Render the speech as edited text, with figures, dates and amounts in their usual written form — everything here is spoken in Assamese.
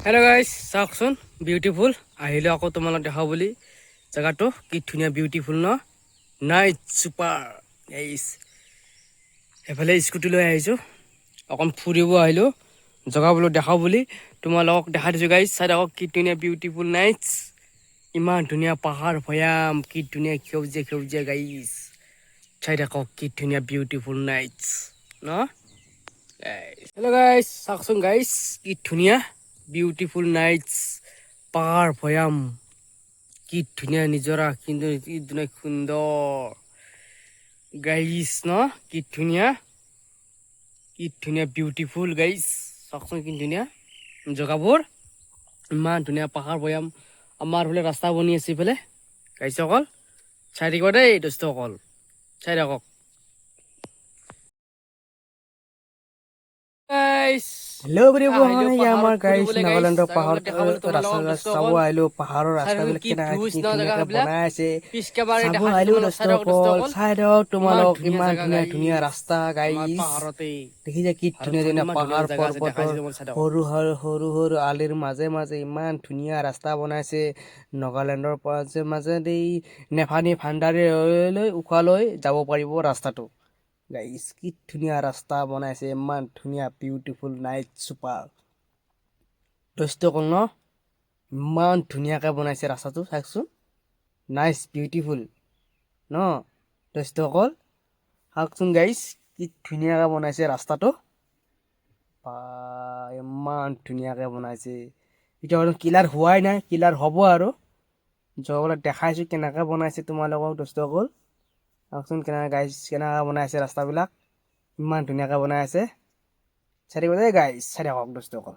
हेलो गाइस চাওকচোন বিউটিফুল আহিলে আকৌ তোমালোক দেখাও বুলি জায়গাটো কি ধুনিয়া বিউটিফুল ন নাইট সুপাৰ গাইস এফালে স্কুটি লৈ আহিছো অকন ফুৰিব আহিলো জায়গাবোৰ দেখাও বুলি তোমালোকক দেখা দিছো গাইস চাই দেখক কি ধুনিয়া বিউটিফুল নাইটস ইমান ধুনিয়া পাহাৰ ভয়াম কি ধুনিয়া সেউজীয়া গাইস চাই দেখক কি ধুনিয়া বিউটিফুল নাইটস ন हेलो गाइस চাওকচোন গাইস কি ধুনিয়া বিউটিফুল নাইটস পাহাৰ ভয়াম কি ধুনিয়া নিজৰা কিন্তু কি ধুনিয়া সুন্দৰ গাইস ন কি ধুনিয়া বিউটিফুল গাইস চাওকচোন কি ধুনিয়া জগাবোৰ ইমান ধুনিয়া পাহাৰ ভয়াম আমাৰ হলে ৰাস্তা বনি আছে ইফালে গাইস অকল চাই থাকিব দেই দোস্ত অকল চাই থাকক গাইস হেল্ল' এভৰিৱান এই আমাৰ গাইছ নাগালেণ্ডৰ পাহাৰত ৰাস্তা চাব আহিলো পাহাৰৰ ৰাস্তাবিলাক ধুনীয়াকে বনাই আছে চাব আহিলো দোস্তসকল চাই দিয়ক তোমালোক ইমান ধুনীয়া ধুনীয়া ৰাস্তা গাইছ দেখিছে কি ধুনীয়া ধুনীয়া পাহাৰ পৰ্বতৰ সৰু সৰু সৰু সৰু আলিৰ মাজে মাজে ইমান ধুনীয়া ৰাস্তা বনাইছে নাগালেণ্ডৰ মাজেদি নেফানি ভাণ্ডাৰীলৈ উশালৈ যাব পাৰিব ৰাস্তাটো গাইস কি ধুনীয়া ৰাস্তা বনাইছে ইমান ধুনীয়া বিউটিফুল নাইট সুপাৰ দোস্তসকল ন ইমান ধুনীয়াকৈ বনাইছে ৰাস্তাটো চাওকচোন নাইচ বিউটিফুল ন দোস্তসকল চাওকচোন গাইস কি ধুনীয়াকৈ বনাইছে ৰাস্তাটো ইমান ধুনীয়াকৈ বনাইছে এতিয়া ক্লিয়াৰ হোৱাই নাই ক্লিয়াৰ হ'ব আৰু জগলৈ দেখাইছো কেনেকৈ বনাইছে তোমালোকক দোস্তসকল চাওকচোন কেনেকৈ বনাইছে ৰাস্তাবিলাক ইমান ধুনীয়াকৈ বনাই আছে চাই থাকিব দেই গাইছ চাই থাকক দোস্তসকল